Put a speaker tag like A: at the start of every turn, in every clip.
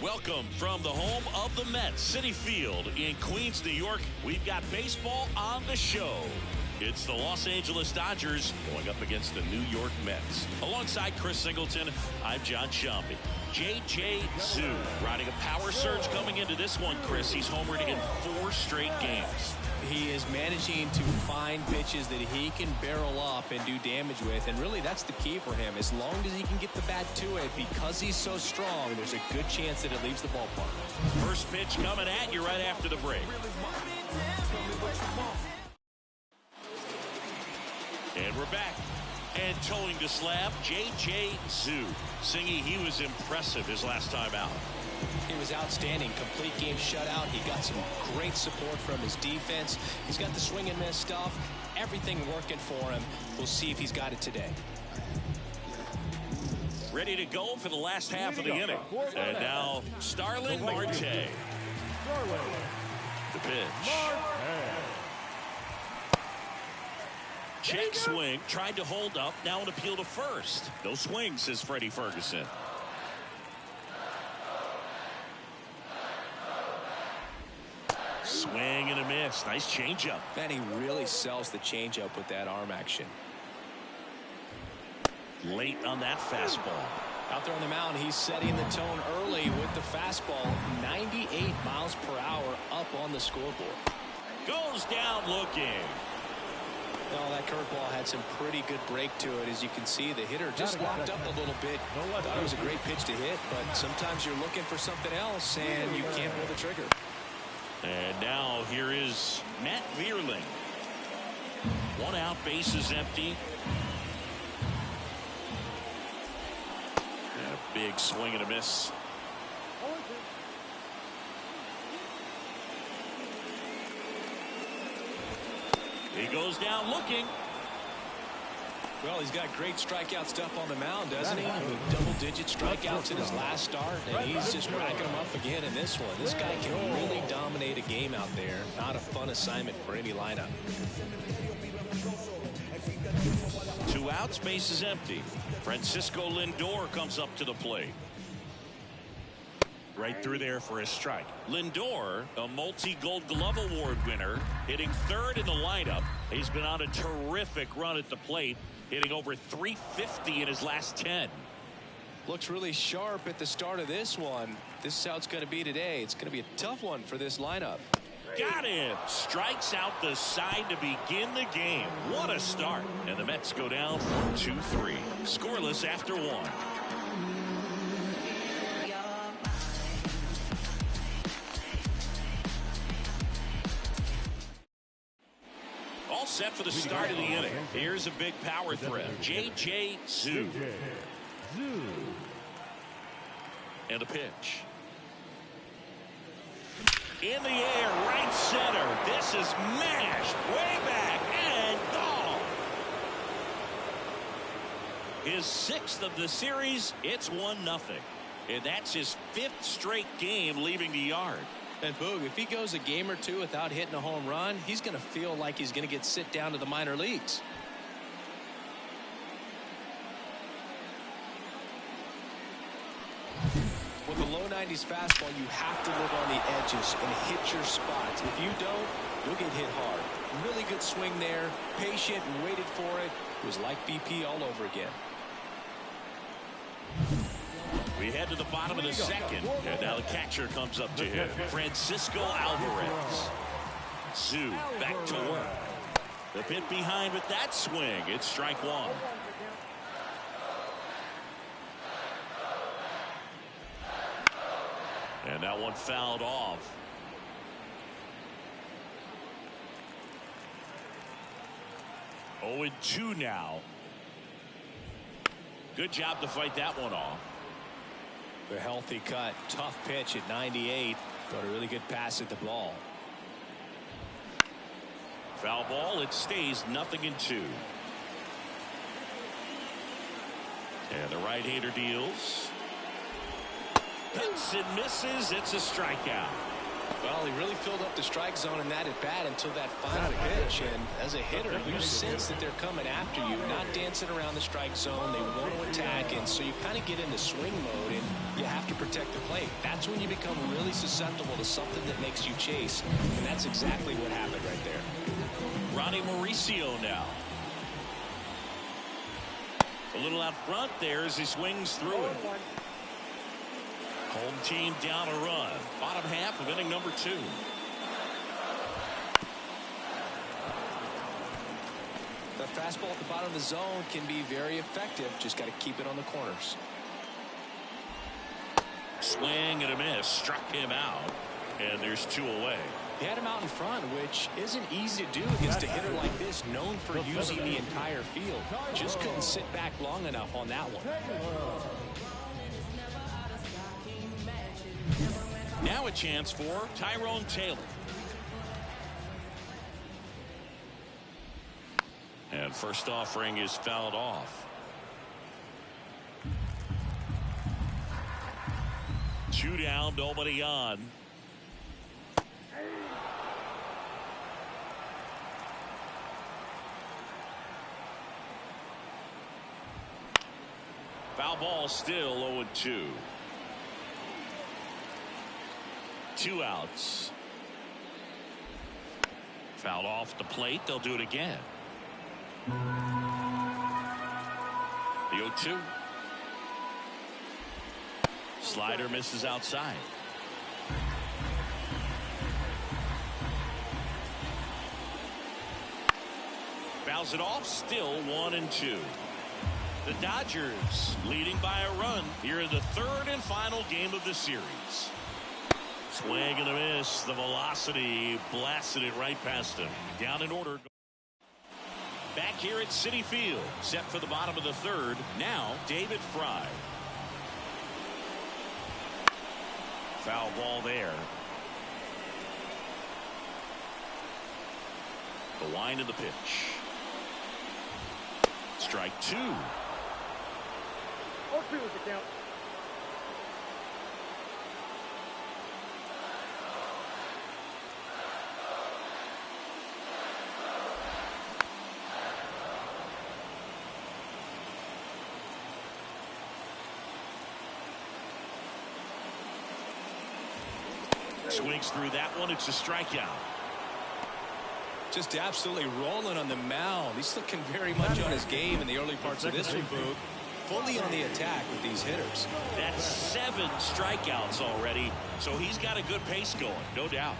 A: Welcome from the home of the Mets, Citi Field in Queens, New York. We've got baseball on the show. It's the Los Angeles Dodgers going up against the New York Mets. Alongside Chris Singleton, I'm John Sciambi. J.J. Zhu riding a power surge coming into this one, Chris. He's homered in 4 straight games.
B: He is managing to find pitches that he can barrel up and do damage with, and really that's the key for him. As long as he can get the bat to it, because he's so strong, there's a good chance that it leaves the ballpark.
A: First pitch coming at you right after the break. And we're back. And towing the slab, J.J. Zhu. Singy, he was impressive his last time out.
B: He was outstanding. Complete game shutout. He got some great support from his defense. He's got the swing and miss stuff. Everything working for him. We'll see if he's got it today.
A: Ready to go for the last half of the inning. And now Starling Marte. The pitch. Check swing, tried to hold up, now an appeal to first. No swing, says Freddie Ferguson. Swing and a miss. Nice changeup.
B: Man, he really sells the changeup with that arm action.
A: Late on that fastball.
B: Out there on the mound, he's setting the tone early with the fastball. 98 miles per hour up on the scoreboard.
A: Goes down looking.
B: Well, that curveball had some pretty good break to it. As you can see, the hitter just locked up a little bit. Thought it was a great pitch to hit, but sometimes you're looking for something else, and you can't pull the trigger.
A: And now here is Matt Vierling. 1 out, bases empty. And a big swing and a miss. He goes down looking.
B: Well, he's got great strikeout stuff on the mound, doesn't he? With double-digit strikeouts in his last start, and he's just racking them up again in this one. This guy can really dominate a game out there. Not a fun assignment for any lineup.
A: 2 outs, bases empty. Francisco Lindor comes up to the plate. Right through there for a strike. Lindor, a multi-Gold Glove Award winner, hitting 3rd in the lineup. He's been on a terrific run at the plate, hitting over .350 in his last 10.
B: Looks really sharp at the start of this one. This is how it's going to be today. It's going to be a tough one for this lineup.
A: Got him. Strikes out the side to begin the game. What a start. And the Mets go down 2-3. Scoreless after 1. Set for the start of the inning. Here's a big power threat. J.J. Zhu. And a pitch. In the air, right center. This is mashed way back and gone. His 6th of the series. It's 1-0. And that's his 5th straight game leaving the yard.
B: And Boog, if he goes a game or 2 without hitting a home run, he's going to feel like he's going to get sit down to the minor leagues. With a low 90s fastball, you have to live on the edges and hit your spots. If you don't, you'll get hit hard. Really good swing there, patient and waited for it. It was like BP all over again.
A: We head to the bottom of the 2nd, and now the catcher comes up to him. Francisco Alvarez. Zhu back to work. The pit behind with that swing. It's strike 1. And that one fouled off. Oh, 2 now. Good job to fight that one off.
B: A healthy cut. Tough pitch at 98. But a really good pass at the ball.
A: Foul ball. It stays 0-2. And the right-hander deals. Hits and misses. It's a strikeout.
B: Well, he really filled up the strike zone in that at bat until that final pitch. And as a hitter, you sense that they're coming after you, not dancing around the strike zone. They want to attack, and so you kind of get into swing mode, and you have to protect the plate. That's when you become really susceptible to something that makes you chase, and that's exactly what happened right there.
A: Ronnie Mauricio now. A little out front there as he swings through it. Home team down a run. Bottom half of inning number 2.
B: The fastball at the bottom of the zone can be very effective. Just got to keep it on the corners.
A: Swing and a miss. Struck him out. And there's 2 away.
B: He had him out in front, which isn't easy to do against a hitter like this, known for using the entire field. Just couldn't sit back long enough on that one.
A: Now a chance for Tyrone Taylor. And first offering is fouled off. 2 down, nobody on. Foul ball, still 0-2. 2 outs. Fouled off the plate. They'll do it again. The 0-2. Slider misses outside. Fouls it off. Still 1-2. The Dodgers leading by a run here in the 3rd and final game of the series. Swing and a miss. The velocity blasted it right past him. Down in order. Back here at Citi Field. Set for the bottom of the 3rd. Now David Fry. Foul ball there. The wind of the pitch. Strike 2.
C: 0-2 is the count.
A: Swings through that one. It's a strikeout.
B: Just absolutely rolling on the mound. He's looking very much on his game in the early parts of this one, Boog. Fully on the attack with these hitters.
A: That's 7 strikeouts already, so he's got a good pace going, no doubt.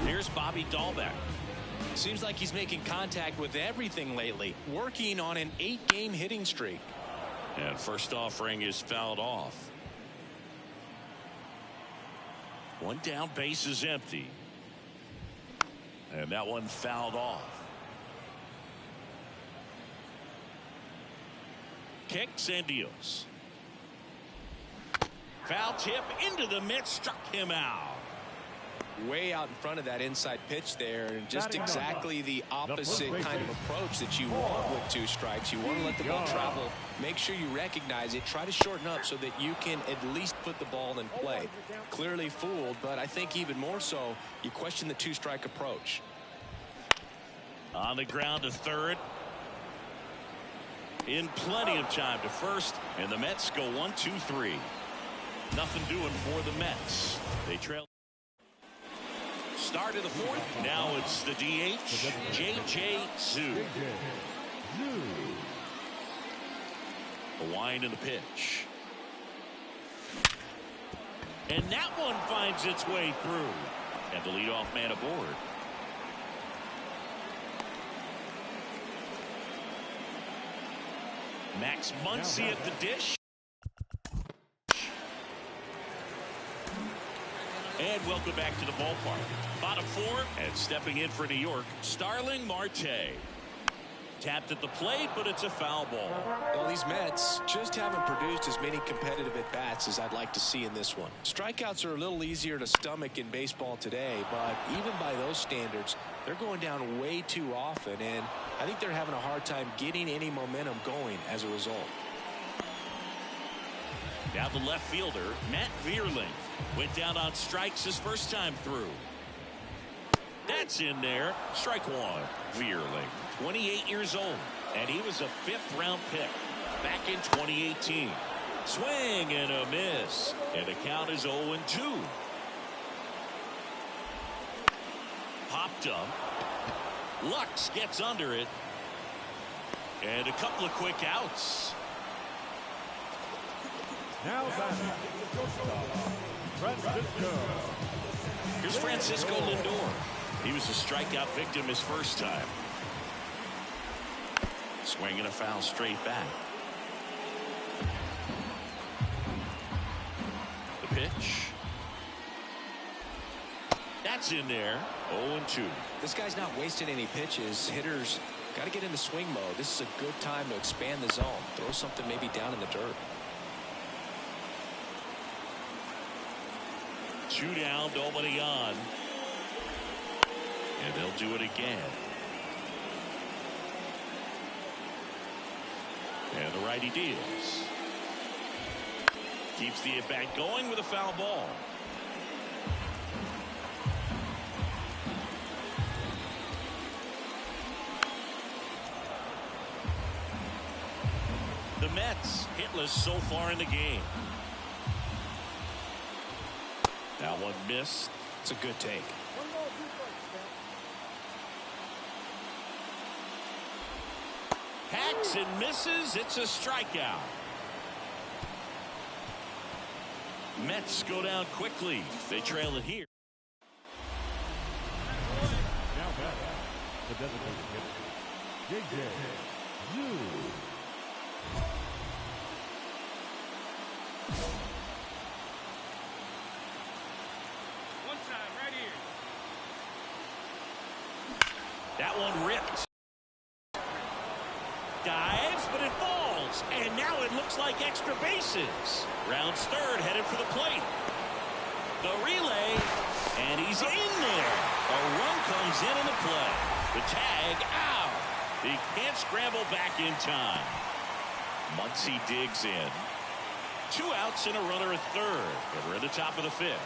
A: Here's Bobby Dahlbeck.
B: Seems like he's making contact with everything lately, working on an 8-game hitting streak.
A: And first offering is fouled off. 1 down, base is empty. And that one fouled off. Kicks and deals. Foul tip into the mitt, struck him out.
B: Way out in front of that inside pitch there, and just exactly the opposite kind of approach that you want with 2 strikes. You want to let the ball travel, make sure you recognize it, try to shorten up so that you can at least put the ball in play. Clearly fooled, but I think even more so, you question the 2-strike approach.
A: On the ground to 3rd. In plenty of time to 1st, and the Mets go 1-2-3. Nothing doing for the Mets. They trail. Start of the 4th. Now it's the DH, J.J. Zhu. The wind and the pitch. And that one finds its way through. And the leadoff man aboard. Max Muncy at the dish. And welcome back to the ballpark. Bottom 4, and stepping in for New York, Starling Marte. Tapped at the plate, but it's a foul ball.
B: Well, these Mets just haven't produced as many competitive at-bats as I'd like to see in this one. Strikeouts are a little easier to stomach in baseball today, but even by those standards, they're going down way too often, and I think they're having a hard time getting any momentum going as a result.
A: Now the left fielder, Matt Vierling. Went down on strikes his first time through. That's in there. Strike one. Vierling, 28 years old, and he was a 5th-round pick back in 2018. Swing and a miss, and the count is 0-2. Popped up. Lux gets under it, and a couple of quick outs.
C: Now Francisco.
A: Here's Francisco Lindor. He was a strikeout victim his first time. Swinging a foul straight back. The pitch. That's in there. 0-2.
B: This guy's not wasting any pitches. Hitters got to get into swing mode. This is a good time to expand the zone. Throw something maybe down in the dirt.
A: 2 down, nobody on. And they'll do it again. And the righty deals. Keeps the at-bat going with a foul ball. The Mets hitless so far in the game. That one missed.
B: It's a good take.
A: Hacks and misses. It's a strikeout. Mets go down quickly. They trail it here.
C: Now back, the designated hitter, J.J. Yu.
D: One time, right here.
A: That one ripped. Dives, but it falls. And now it looks like extra bases. Rounds third, headed for the plate. The relay, and he's in there. A run comes in the play. The tag, out. He can't scramble back in time. Muncy digs in. 2 outs and a runner at third. And we're in the top of the 5th.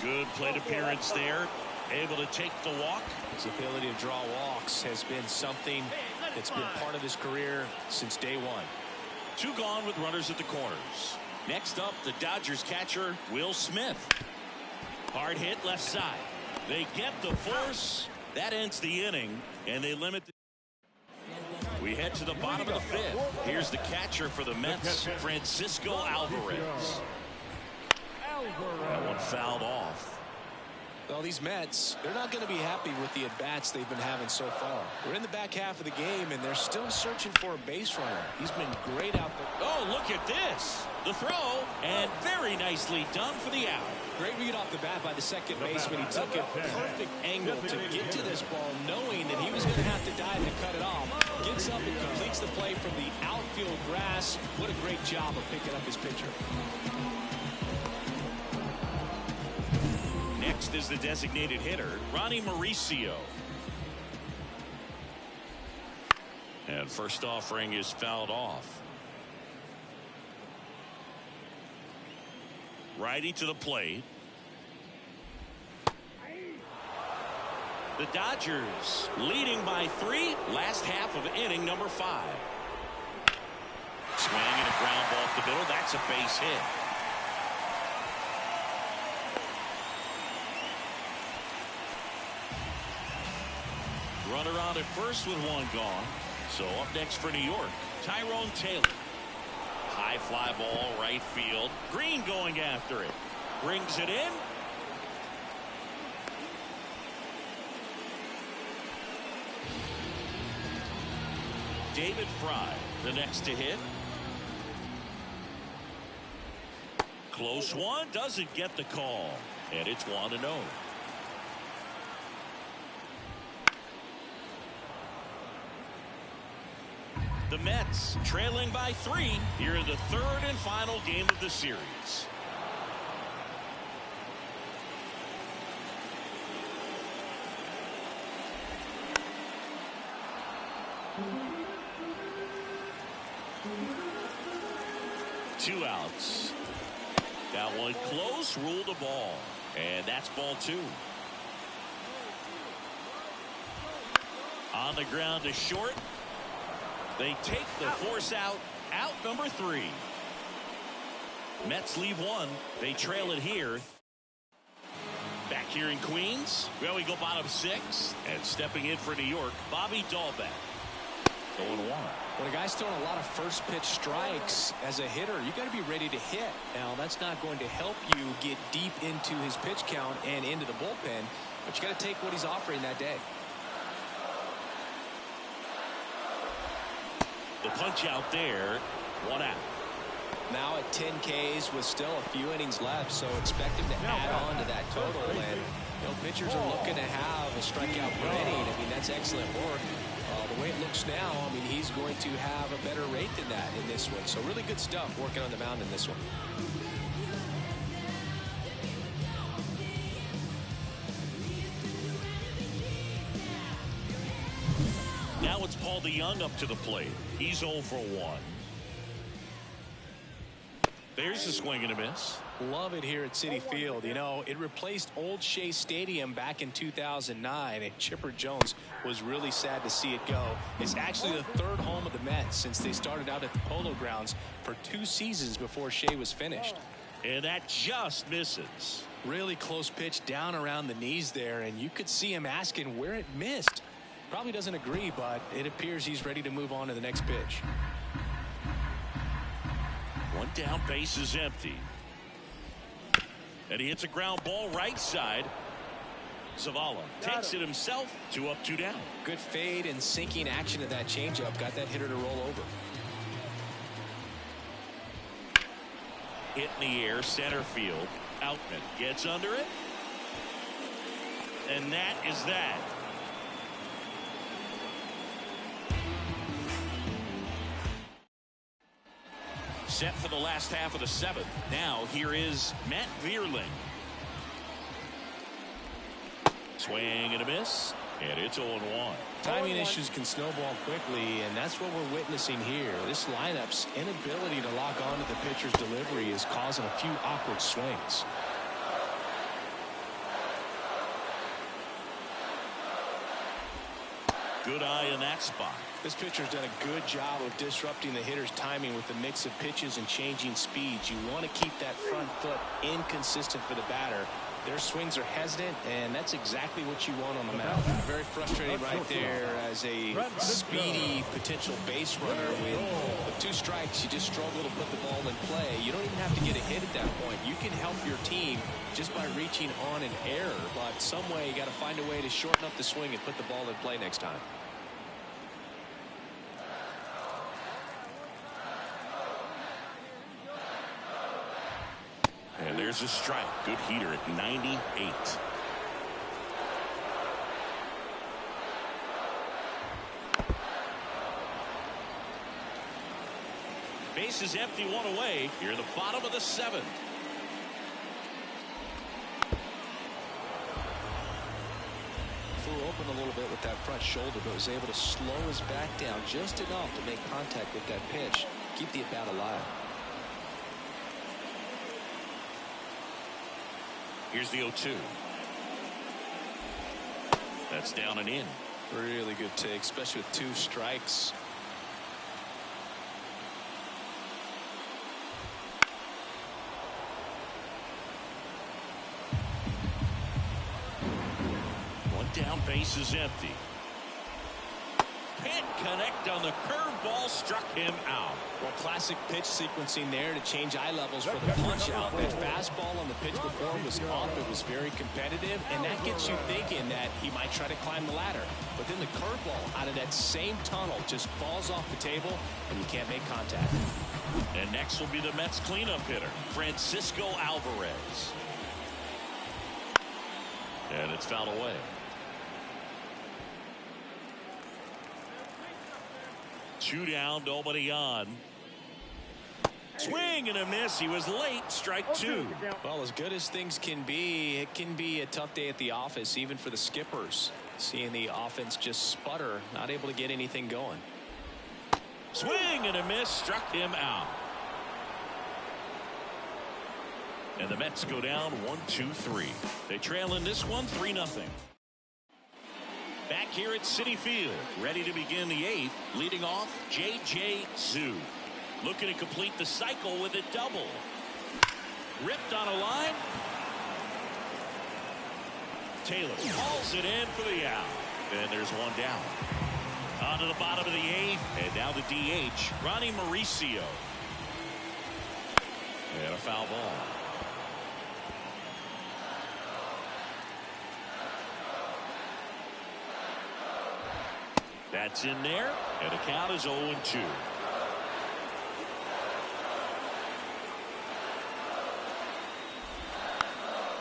A: Good plate appearance there. Able to take the walk.
B: His ability to draw walks has been something that's been part of his career since day one.
A: 2 gone with runners at the corners. Next up, the Dodgers catcher, Will Smith. Hard hit left side. They get the force. That ends the inning, and they limit the... We head to the bottom of the 5th. Here's the catcher for the Mets, Francisco Alvarez. That one fouled off.
B: Well, these Mets, they're not going to be happy with the at-bats they've been having so far. We're in the back half of the game, and they're still searching for a base runner. He's been great out there.
A: Oh, look at this. The throw, and very nicely done for the out.
B: Great read off the bat by the second baseman. He took a perfect angle to get to this ball, knowing that he was going to have to dive to cut it off. Gets up and completes the play from the outfield grass. What a great job of picking up his pitcher.
A: Next is the designated hitter, Ronnie Mauricio. And first offering is fouled off. Righty to the plate. The Dodgers leading by 3, last half of inning number 5. Swing and a ground ball up the middle. That's a base hit. Runner on at first with 1 gone. So up next for New York, Tyrone Taylor. High fly ball, right field. Green going after it. Brings it in. David Fry, the next to hit. Close one, doesn't get the call. And it's 1-0. The Mets trailing by 3 here in the 3rd and final game of the series. Two outs. That one close, ruled a ball. And that's ball 2. On the ground to short. They take the force out. Out number 3. Mets leave 1. They trail it here. Back here in Queens. Well, we go bottom 6. And stepping in for New York, Bobby Dahlbeck. 0-1.
B: When a guy's throwing a lot of first pitch strikes as a hitter, you got to be ready to hit. Now, that's not going to help you get deep into his pitch count and into the bullpen, but you got to take what he's offering that day.
A: The punch out there. 1 out.
B: Now at 10 Ks with still a few innings left, so expect him to add on to that total. And pitchers are looking to have a strikeout per inning. I mean, that's excellent work. The way it looks now, I mean, he's going to have a better rate than that in this one. So really good stuff working on the mound in this one.
A: Now it's Paul DeJong up to the plate. He's 0 for 1. There's a swing and a miss.
B: Love it here at Citi Field. You know, it replaced Old Shea Stadium back in 2009, and Chipper Jones was really sad to see it go. It's actually the 3rd home of the Mets since they started out at the Polo Grounds for 2 seasons before Shea was finished.
A: And that just misses.
B: Really close pitch down around the knees there, and you could see him asking where it missed. Probably doesn't agree, but it appears he's ready to move on to the next pitch.
A: 1 down, base is empty. And he hits a ground ball right side. Zavala takes it himself. 2 up, 2 down.
B: Good fade and sinking action of that changeup. Got that hitter to roll over.
A: Hit in the air, center field. Outman gets under it. And that is that. Set for the last half of the 7th. Now here is Matt Vierling. Swing and a miss, and it's 0-1.
B: Timing issues can snowball quickly, and that's what we're witnessing here. This lineup's inability to lock onto the pitcher's delivery is causing a few awkward swings.
A: Good eye in that spot.
B: This pitcher's done a good job of disrupting the hitter's timing with the mix of pitches and changing speeds. You want to keep that front foot inconsistent for the batter. Their swings are hesitant, and that's exactly what you want on the mound. Very frustrating right there as a speedy potential base runner. With 2 strikes, you just struggle to put the ball in play. You don't even have to get a hit at that point. You can help your team just by reaching on an error, but some way you got to find a way to shorten up the swing and put the ball in play next time.
A: And there's a strike. Good heater at 98. Base is empty, 1 away. Here in the bottom of the 7th.
B: Flew open a little bit with that front shoulder, but was able to slow his back down just enough to make contact with that pitch. Keep the at-bat alive.
A: Here's the 0-2. That's down and in.
B: Really good take, especially with 2 strikes.
A: One down, base is empty. Can't connect on the curveball, struck him out.
B: Well, classic pitch sequencing there to change eye levels for the punch out. That fastball on the pitch before was up. It was very competitive, and that gets you thinking that he might try to climb the ladder. But then the curveball out of that same tunnel just falls off the table, and you can't make contact.
A: And next will be the Mets cleanup hitter, Francisco Alvarez. And it's fouled away. Two down, nobody on. Swing and a miss. He was late. Strike 2.
B: Well, as good as things can be, it can be a tough day at the office, even for the skippers. Seeing the offense just sputter, not able to get anything going.
A: Swing and a miss. Struck him out. And the Mets go down 1-2-3. They trail in this one 3-0. Back here at Citi Field, ready to begin the 8th, leading off J.J. Zhu. Looking to complete the cycle with a double. Ripped on a line. Taylor hauls it in for the out. And there's one down. On to the bottom of the 8th, and now the DH, Ronnie Mauricio. And a foul ball. That's in there, and the count is 0-2.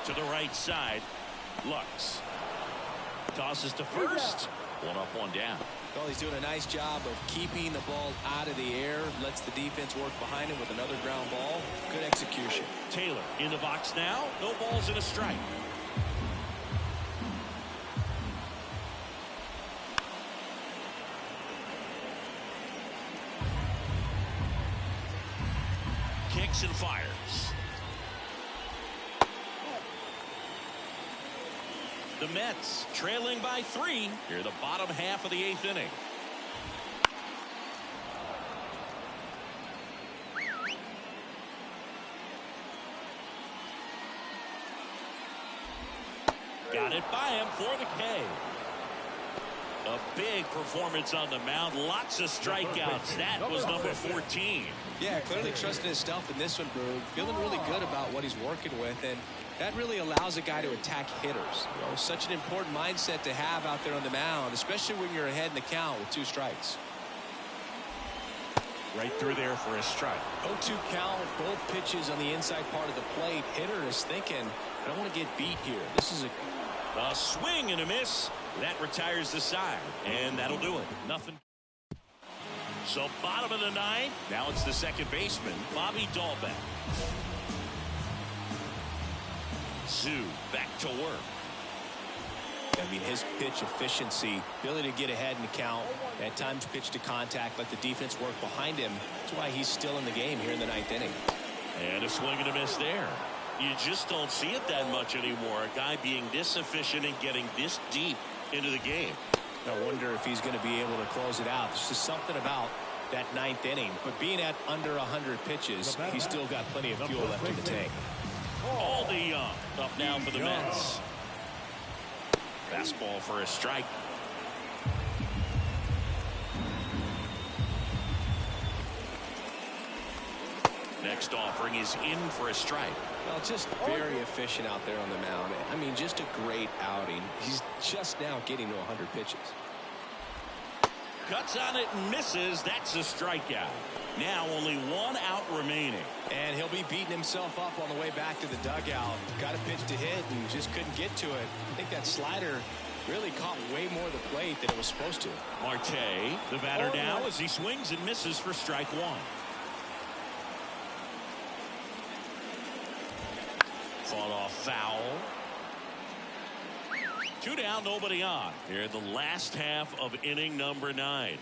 A: To the right side, Lux tosses to first. One up, one down.
B: Well, he's doing a nice job of keeping the ball out of the air. Lets the defense work behind him with another ground ball. Good execution.
A: Taylor in the box now. No balls and a strike. Kicks and fires. The Mets trailing by 3 here the bottom half of the 8th inning. Got it by him for the K. A big performance on the mound. Lots of strikeouts. That was number 14.
B: Yeah, clearly trusting his stuff in this one, Boog. Feeling really good about what he's working with, and that really allows a guy to attack hitters. You know, such an important mindset to have out there on the mound, especially when you're ahead in the count with 2 strikes.
A: Right through there for a strike.
B: 0-2 count, both pitches on the inside part of the plate. Hitter is thinking, I don't want to get beat here. This is
A: a swing and a miss. That retires the side, and that'll do it. Nothing. So bottom of the 9th. Now it's the second baseman, Bobby Dalbec. Zhu back to work.
B: I mean, his pitch efficiency, ability to get ahead in the count, at times pitch to contact, let the defense work behind him. That's why he's still in the game here in the 9th inning.
A: And a swing and a miss there. You just don't see it that much anymore. A guy being this efficient and getting this deep into the game.
B: I wonder if he's going to be able to close it out. There's just something about that 9th inning. But being at under 100 pitches, he's still got plenty of fuel left in the tank.
A: Aldi Young up now for the Mets. Fastball for a strike. Next offering is in for a strike.
B: Well, just very efficient out there on the mound. I mean, just a great outing. He's just now getting to 100 pitches.
A: Cuts on it and misses. That's a strikeout. Now only 1 out remaining.
B: And he'll be beating himself up on the way back to the dugout. Got a pitch to hit and just couldn't get to it. I think that slider really caught way more of the plate than it was supposed to.
A: Marte, the batter now as he swings and misses for strike 1. Fought off foul. 2 down, nobody on. Here in the last half of inning number 9.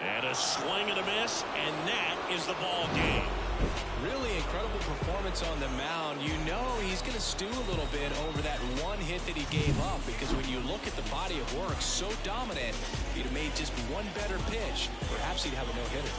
A: And a swing and a miss, and that is the ball game.
B: Really incredible performance on the mound. You know he's going to stew a little bit over that 1 hit that he gave up, because when you look at the body of work, so dominant, he'd have made just 1 better pitch. Perhaps he'd have a no-hitter.